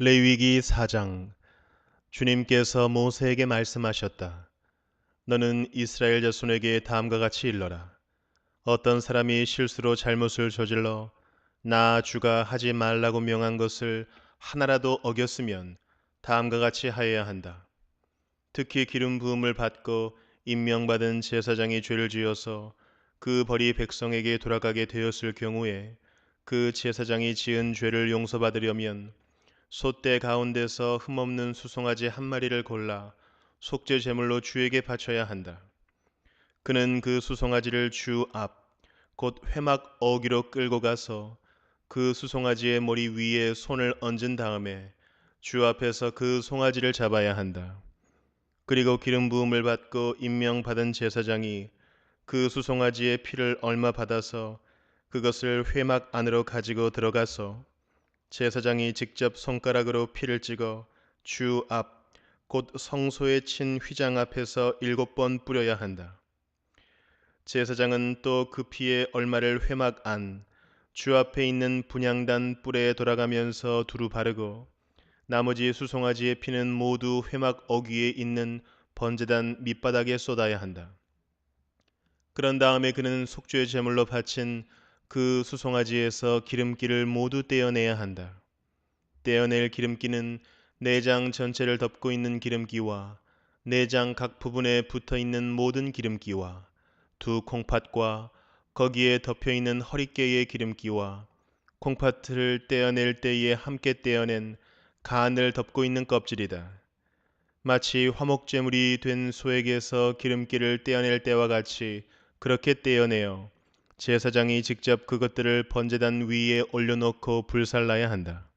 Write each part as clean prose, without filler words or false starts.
레위기 4장. 주님께서 모세에게 말씀하셨다. 너는 이스라엘 자손에게 다음과 같이 일러라. 어떤 사람이 실수로 잘못을 저질러 나 주가 하지 말라고 명한 것을 하나라도 어겼으면 다음과 같이 하여야 한다. 특히 기름 부음을 받고 임명받은 제사장이 죄를 지어서 그 벌이 백성에게 돌아가게 되었을 경우에 그 제사장이 지은 죄를 용서받으려면 소떼 가운데서 흠없는 수송아지 한 마리를 골라 속죄 제물로 주에게 바쳐야 한다. 그는 그 수송아지를 주 앞, 곧 회막 어귀로 끌고 가서 그 수송아지의 머리 위에 손을 얹은 다음에 주 앞에서 그 송아지를 잡아야 한다. 그리고 기름 부음을 받고 임명받은 제사장이 그 수송아지의 피를 얼마 받아서 그것을 회막 안으로 가지고 들어가서 제사장이 직접 손가락으로 피를 찍어 주 앞, 곧 성소에 친 휘장 앞에서 7번 뿌려야 한다. 제사장은 또 그 피의 얼마를 회막 안, 주 앞에 있는 분향단 뿔에 돌아가면서 두루 바르고 나머지 수송아지의 피는 모두 회막 어귀에 있는 번제단 밑바닥에 쏟아야 한다. 그런 다음에 그는 속죄 제물로 바친 그 수송아지에서 기름기를 모두 떼어내야 한다. 떼어낼 기름기는 내장 전체를 덮고 있는 기름기와 내장 각 부분에 붙어 있는 모든 기름기와 두 콩팥과 거기에 덮여 있는 허리깨의 기름기와 콩팥을 떼어낼 때에 함께 떼어낸 간을 덮고 있는 껍질이다. 마치 화목제물이 된 소에게서 기름기를 떼어낼 때와 같이 그렇게 떼어내어 제사장이 직접 그것들을 번제단 위에 올려놓고 불살라야 한다.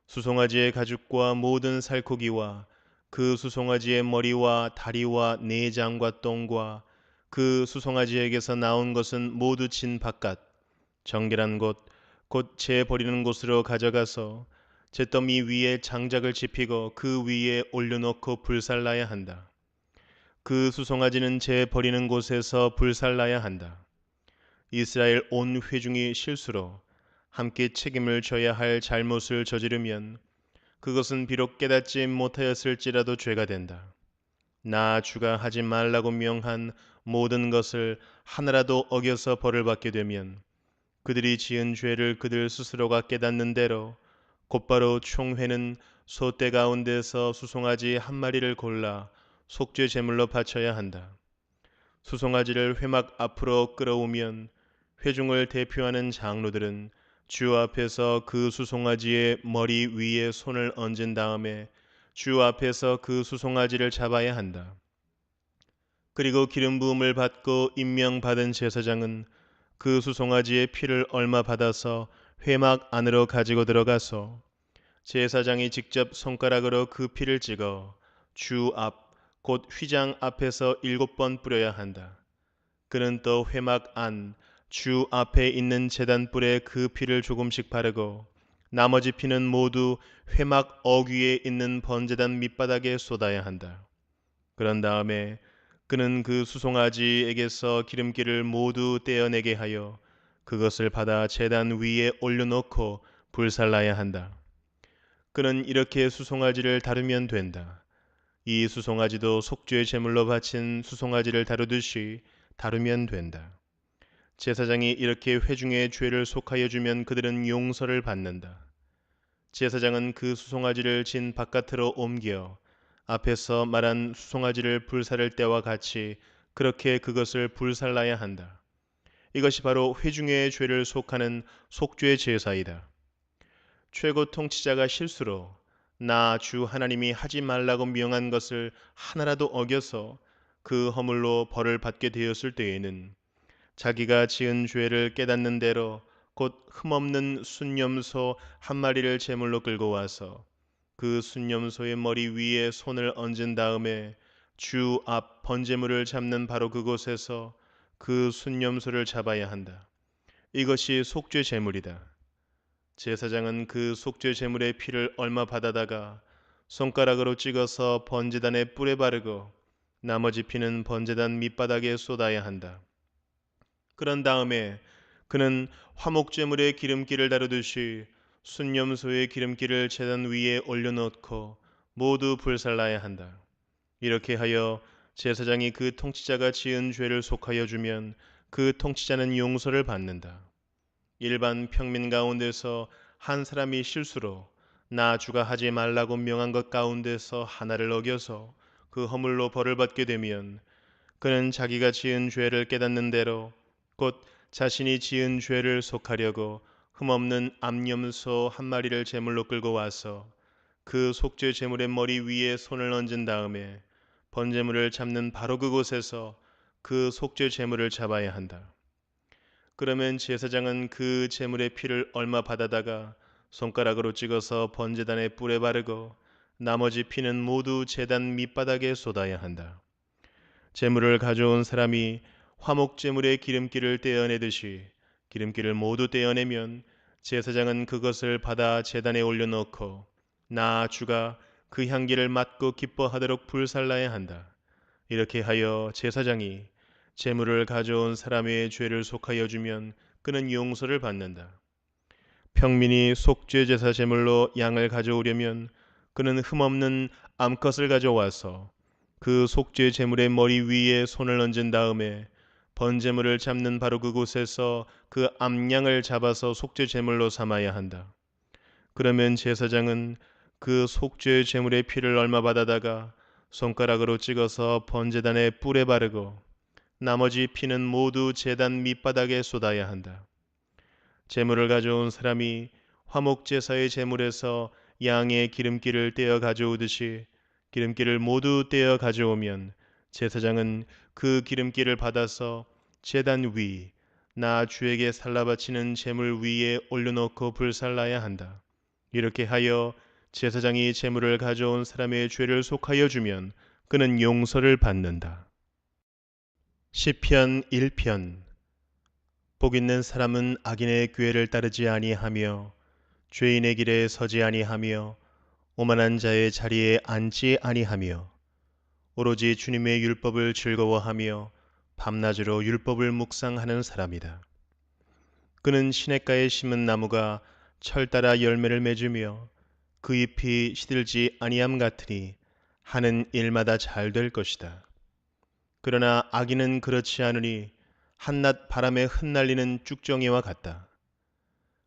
수송아지의 가죽과 모든 살코기와 그 수송아지의 머리와 다리와 내장과 똥과 그 수송아지에게서 나온 것은 모두 진 바깥 정결한 곳 곧 재 버리는 곳으로 가져가서 잿더미 위에 장작을 지피고 그 위에 올려놓고 불살라야 한다. 그 수송아지는 재 버리는 곳에서 불살라야 한다. 이스라엘 온 회중이 실수로 함께 책임을 져야 할 잘못을 저지르면 그것은 비록 깨닫지 못하였을지라도 죄가 된다. 나 주가 하지 말라고 명한 모든 것을 하나라도 어겨서 벌을 받게 되면 그들이 지은 죄를 그들 스스로가 깨닫는 대로 곧바로 총회는 소떼 가운데서 수송아지 한 마리를 골라 속죄 제물로 바쳐야 한다. 수송아지를 회막 앞으로 끌어오면 회중을 대표하는 장로들은 주 앞에서 그 수송아지의 머리 위에 손을 얹은 다음에 주 앞에서 그 수송아지를 잡아야 한다. 그리고 기름 부음을 받고 임명받은 제사장은 그 수송아지의 피를 얼마 받아서 회막 안으로 가지고 들어가서 제사장이 직접 손가락으로 그 피를 찍어 주 앞, 곧 휘장 앞에서 7번 뿌려야 한다. 그는 또 회막 안, 주 앞에 있는 제단불에 그 피를 조금씩 바르고 나머지 피는 모두 회막 어귀에 있는 번제단 밑바닥에 쏟아야 한다. 그런 다음에 그는 그 수송아지에게서 기름기를 모두 떼어내게 하여 그것을 받아 제단 위에 올려놓고 불살라야 한다. 그는 이렇게 수송아지를 다루면 된다. 이 수송아지도 속죄 제물로 바친 수송아지를 다루듯이 다루면 된다. 제사장이 이렇게 회중의 죄를 속하여 주면 그들은 용서를 받는다. 제사장은 그 수송아지를 진 바깥으로 옮겨 앞에서 말한 수송아지를 불살을 때와 같이 그렇게 그것을 불살라야 한다. 이것이 바로 회중의 죄를 속하는 속죄 제사이다. 최고 통치자가 실수로 나 주 하나님이 하지 말라고 명한 것을 하나라도 어겨서 그 허물로 벌을 받게 되었을 때에는 자기가 지은 죄를 깨닫는 대로 곧 흠없는 순념소 한 마리를 제물로 끌고 와서 그 순념소의 머리 위에 손을 얹은 다음에 주 앞 번제물을 잡는 바로 그곳에서 그 순념소를 잡아야 한다. 이것이 속죄 제물이다. 제사장은 그 속죄 제물의 피를 얼마 받아다가 손가락으로 찍어서 번제단에 뿔에 바르고 나머지 피는 번제단 밑바닥에 쏟아야 한다. 그런 다음에 그는 화목제물의 기름기를 다루듯이 순념소의 기름기를 제단 위에 올려놓고 모두 불살라야 한다. 이렇게 하여 제사장이 그 통치자가 지은 죄를 속하여 주면 그 통치자는 용서를 받는다. 일반 평민 가운데서 한 사람이 실수로 나 주가 하지 말라고 명한 것 가운데서 하나를 어겨서 그 허물로 벌을 받게 되면 그는 자기가 지은 죄를 깨닫는 대로 곧 자신이 지은 죄를 속하려고 흠없는 암염소 한 마리를 제물로 끌고 와서 그 속죄 제물의 머리 위에 손을 얹은 다음에 번제물을 잡는 바로 그곳에서 그 속죄 제물을 잡아야 한다. 그러면 제사장은 그 제물의 피를 얼마 받아다가 손가락으로 찍어서 번제단의 뿔에 바르고 나머지 피는 모두 제단 밑바닥에 쏟아야 한다. 제물을 가져온 사람이 화목 제물의 기름기를 떼어내듯이 기름기를 모두 떼어내면 제사장은 그것을 받아 제단에 올려놓고 나 주가 그 향기를 맡고 기뻐하도록 불살라야 한다. 이렇게 하여 제사장이 제물을 가져온 사람의 죄를 속하여 주면 그는 용서를 받는다. 평민이 속죄 제사 제물로 양을 가져오려면 그는 흠없는 암컷을 가져와서 그 속죄 제물의 머리 위에 손을 얹은 다음에 번제물을 잡는 바로 그곳에서 그 암양을 잡아서 속죄 제물로 삼아야 한다. 그러면 제사장은 그 속죄 제물의 피를 얼마 받아다가 손가락으로 찍어서 번제단의 뿔에 바르고 나머지 피는 모두 제단 밑바닥에 쏟아야 한다. 제물을 가져온 사람이 화목 제사의 제물에서 양의 기름기를 떼어 가져오듯이 기름기를 모두 떼어 가져오면 제사장은 그 기름기를 받아서 제단 위, 나 주에게 살라 바치는 제물 위에 올려놓고 불살라야 한다. 이렇게 하여 제사장이 제물을 가져온 사람의 죄를 속하여 주면 그는 용서를 받는다. 시편 1편. 복 있는 사람은 악인의 궤를 따르지 아니하며 죄인의 길에 서지 아니하며 오만한 자의 자리에 앉지 아니하며 오로지 주님의 율법을 즐거워하며 밤낮으로 율법을 묵상하는 사람이다. 그는 시냇가에 심은 나무가 철 따라 열매를 맺으며 그 잎이 시들지 아니함 같으니 하는 일마다 잘 될 것이다. 그러나 악인은 그렇지 않으니 한낮 바람에 흩날리는 쭉정이와 같다.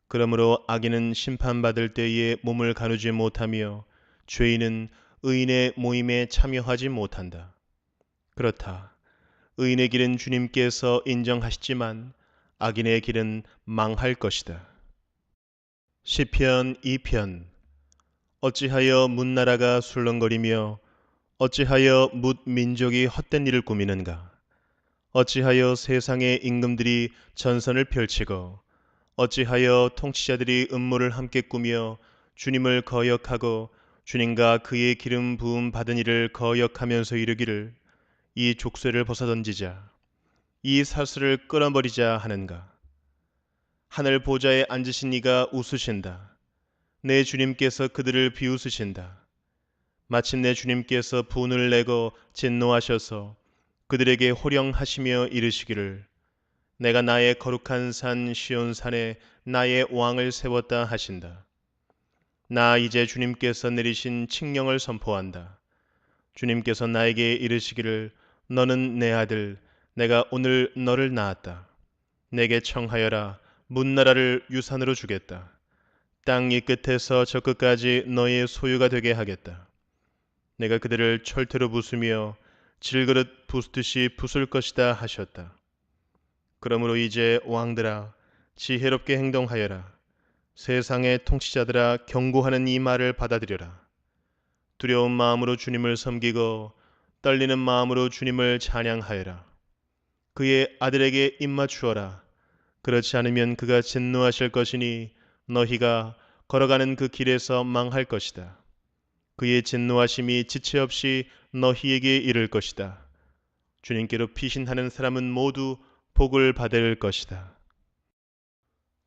그러므로 악인은 심판받을 때에 몸을 가누지 못하며 죄인은 의인의 모임에 참여하지 못한다. 그렇다. 의인의 길은 주님께서 인정하시지만 악인의 길은 망할 것이다. 시편 2편. 어찌하여 뭇나라가 술렁거리며 어찌하여 뭇 민족이 헛된 일을 꾸미는가? 어찌하여 세상의 임금들이 전선을 펼치고 어찌하여 통치자들이 음모를 함께 꾸며 주님을 거역하고 주님과 그의 기름 부음 받은 이를 거역하면서 이르기를 이 족쇄를 벗어던지자 이 사슬을 끊어버리자 하는가? 하늘 보좌에 앉으신 이가 웃으신다. 내 주님께서 그들을 비웃으신다. 마침내 주님께서 분을 내고 진노하셔서 그들에게 호령하시며 이르시기를 내가 나의 거룩한 산 시온산에 나의 왕을 세웠다 하신다. 나 이제 주님께서 내리신 칙령을 선포한다. 주님께서 나에게 이르시기를 너는 내 아들 내가 오늘 너를 낳았다. 내게 청하여라 문나라를 유산으로 주겠다. 땅 이 끝에서 저 끝까지 너의 소유가 되게 하겠다. 내가 그들을 철퇴로 부수며 질그릇 부수듯이 부술 것이다 하셨다. 그러므로 이제 왕들아 지혜롭게 행동하여라. 세상의 통치자들아 경고하는 이 말을 받아들여라. 두려운 마음으로 주님을 섬기고 떨리는 마음으로 주님을 찬양하여라. 그의 아들에게 입맞추어라. 그렇지 않으면 그가 진노하실 것이니 너희가 걸어가는 그 길에서 망할 것이다. 그의 진노하심이 지체 없이 너희에게 이를 것이다. 주님께로 피신하는 사람은 모두 복을 받을 것이다.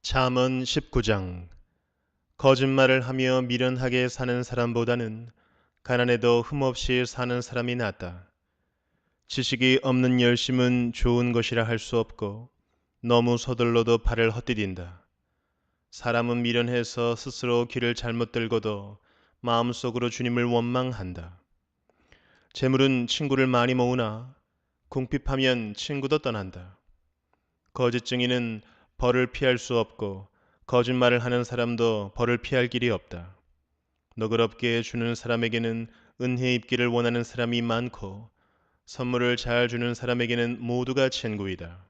잠언 19장. 거짓말을 하며 미련하게 사는 사람보다는 가난해도 흠없이 사는 사람이 낫다. 지식이 없는 열심은 좋은 것이라 할 수 없고 너무 서둘러도 발을 헛디딘다. 사람은 미련해서 스스로 길을 잘못 들고도 마음속으로 주님을 원망한다. 재물은 친구를 많이 모으나 궁핍하면 친구도 떠난다. 거짓 증인은 벌을 피할 수 없고 거짓말을 하는 사람도 벌을 피할 길이 없다. 너그럽게 주는 사람에게는 은혜 입기를 원하는 사람이 많고 선물을 잘 주는 사람에게는 모두가 친구이다.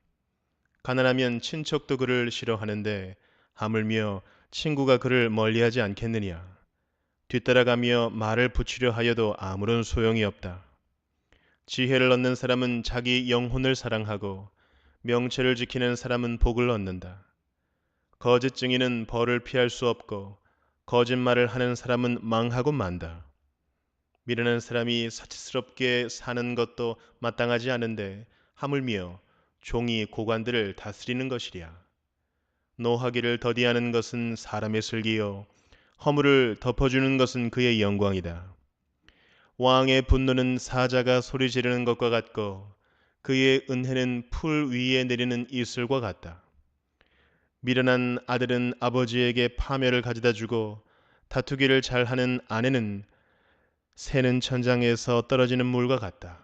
가난하면 친척도 그를 싫어하는데 하물며 친구가 그를 멀리하지 않겠느냐. 뒤따라가며 말을 붙이려 하여도 아무런 소용이 없다. 지혜를 얻는 사람은 자기 영혼을 사랑하고 명철을 지키는 사람은 복을 얻는다. 거짓 증인은 벌을 피할 수 없고 거짓말을 하는 사람은 망하고 만다. 미련한 사람이 사치스럽게 사는 것도 마땅하지 않은데 하물며 종이 고관들을 다스리는 것이랴. 노하기를 더디하는 것은 사람의 슬기요 허물을 덮어주는 것은 그의 영광이다. 왕의 분노는 사자가 소리 지르는 것과 같고 그의 은혜는 풀 위에 내리는 이슬과 같다. 미련한 아들은 아버지에게 파멸을 가져다 주고 다투기를 잘하는 아내는 새는 천장에서 떨어지는 물과 같다.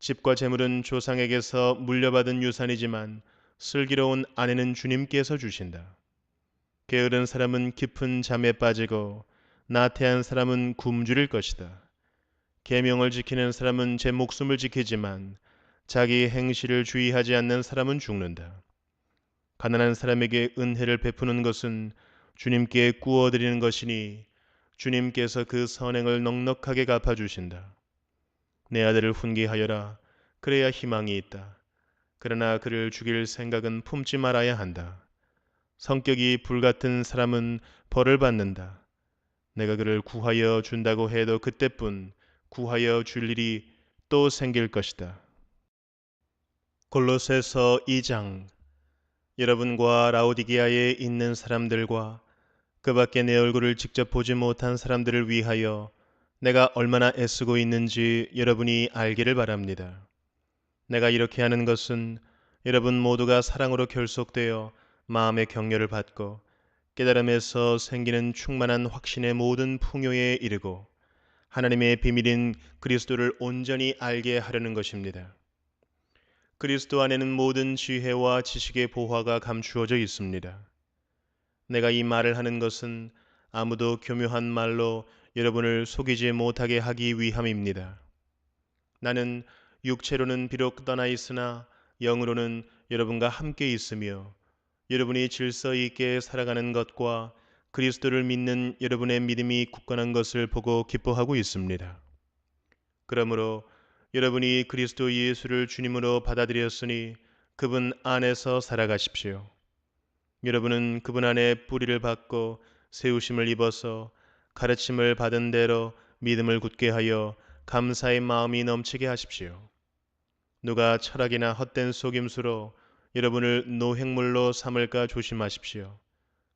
집과 재물은 조상에게서 물려받은 유산이지만 슬기로운 아내는 주님께서 주신다. 게으른 사람은 깊은 잠에 빠지고 나태한 사람은 굶주릴 것이다. 계명을 지키는 사람은 제 목숨을 지키지만 자기 행실을 주의하지 않는 사람은 죽는다. 가난한 사람에게 은혜를 베푸는 것은 주님께 구워드리는 것이니 주님께서 그 선행을 넉넉하게 갚아주신다. 내 아들을 훈계하여라. 그래야 희망이 있다. 그러나 그를 죽일 생각은 품지 말아야 한다. 성격이 불같은 사람은 벌을 받는다. 내가 그를 구하여 준다고 해도 그때뿐 구하여 줄 일이 또 생길 것이다. 골로새서 2장. 여러분과 라오디게아에 있는 사람들과 그 밖에 내 얼굴을 직접 보지 못한 사람들을 위하여 내가 얼마나 애쓰고 있는지 여러분이 알기를 바랍니다. 내가 이렇게 하는 것은 여러분 모두가 사랑으로 결속되어 마음의 격려를 받고 깨달음에서 생기는 충만한 확신의 모든 풍요에 이르고 하나님의 비밀인 그리스도를 온전히 알게 하려는 것입니다. 그리스도 안에는 모든 지혜와 지식의 보화가 감추어져 있습니다. 내가 이 말을 하는 것은 아무도 교묘한 말로 여러분을 속이지 못하게 하기 위함입니다. 나는 육체로는 비록 떠나 있으나 영으로는 여러분과 함께 있으며 여러분이 질서 있게 살아가는 것과 그리스도를 믿는 여러분의 믿음이 굳건한 것을 보고 기뻐하고 있습니다. 그러므로 여러분이 그리스도 예수를 주님으로 받아들였으니 그분 안에서 살아가십시오. 여러분은 그분 안에 뿌리를 받고 세우심을 입어서 가르침을 받은 대로 믿음을 굳게 하여 감사의 마음이 넘치게 하십시오. 누가 철학이나 헛된 속임수로 여러분을 노획물로 삼을까 조심하십시오.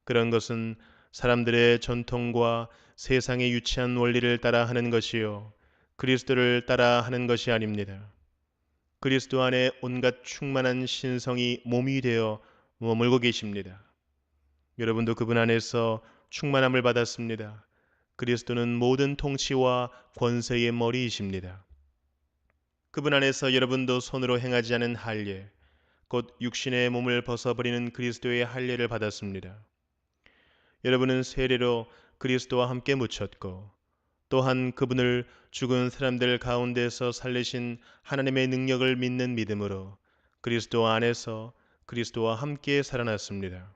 그런 것은 사람들의 전통과 세상의 유치한 원리를 따라 하는 것이요 그리스도를 따라 하는 것이 아닙니다. 그리스도 안에 온갖 충만한 신성이 몸이 되어 머물고 계십니다. 여러분도 그분 안에서 충만함을 받았습니다. 그리스도는 모든 통치와 권세의 머리이십니다. 그분 안에서 여러분도 손으로 행하지 않은 할례, 곧 육신의 몸을 벗어버리는 그리스도의 할례를 받았습니다. 여러분은 세례로 그리스도와 함께 묻혔고 또한 그분을 죽은 사람들 가운데서 살리신 하나님의 능력을 믿는 믿음으로 그리스도 안에서 그리스도와 함께 살아났습니다.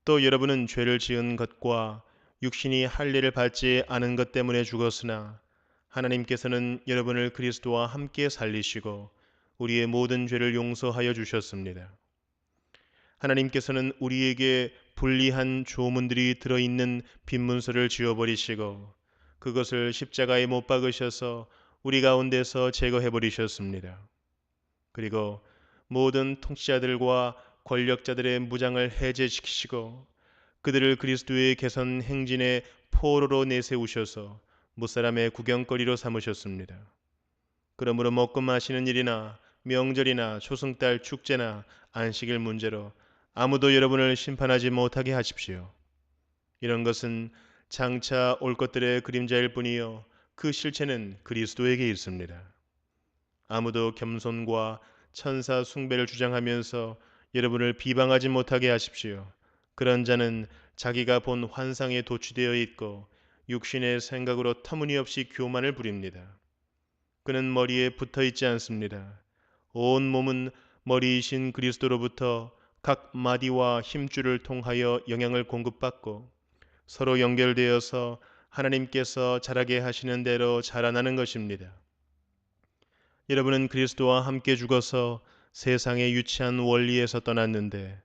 또 여러분은 죄를 지은 것과 육신이 할례를 받지 않은 것 때문에 죽었으나 하나님께서는 여러분을 그리스도와 함께 살리시고 우리의 모든 죄를 용서하여 주셨습니다. 하나님께서는 우리에게 불리한 조문들이 들어있는 빈문서를 지워버리시고 그것을 십자가에 못 박으셔서 우리 가운데서 제거해 버리셨습니다. 그리고 모든 통치자들과 권력자들의 무장을 해제시키시고 그들을 그리스도의 개선 행진의 포로로 내세우셔서 무사람의 구경거리로 삼으셨습니다. 그러므로 먹고 마시는 일이나 명절이나 초승달 축제나 안식일 문제로 아무도 여러분을 심판하지 못하게 하십시오. 이런 것은 장차 올 것들의 그림자일 뿐이요 그 실체는 그리스도에게 있습니다. 아무도 겸손과 천사 숭배를 주장하면서 여러분을 비방하지 못하게 하십시오. 그런 자는 자기가 본 환상에 도취되어 있고 육신의 생각으로 터무니없이 교만을 부립니다. 그는 머리에 붙어 있지 않습니다. 온 몸은 머리이신 그리스도로부터 각 마디와 힘줄을 통하여 영향을 공급받고 서로 연결되어서 하나님께서 자라게 하시는 대로 자라나는 것입니다. 여러분은 그리스도와 함께 죽어서 세상의 유치한 원리에서 떠났는데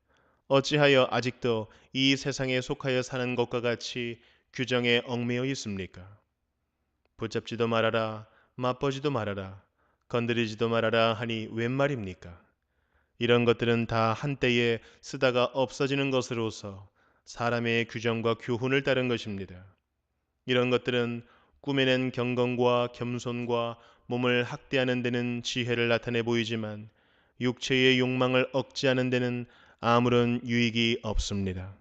어찌하여 아직도 이 세상에 속하여 사는 것과 같이 규정에 얽매여 있습니까? 붙잡지도 말아라, 맞보지도 말아라, 건드리지도 말아라 하니 웬 말입니까? 이런 것들은 다 한때에 쓰다가 없어지는 것으로서 사람의 규정과 교훈을 따른 것입니다. 이런 것들은 꾸며낸 경건과 겸손과 몸을 학대하는 데는 지혜를 나타내 보이지만 육체의 욕망을 억제하는 데는 아무런 유익이 없습니다.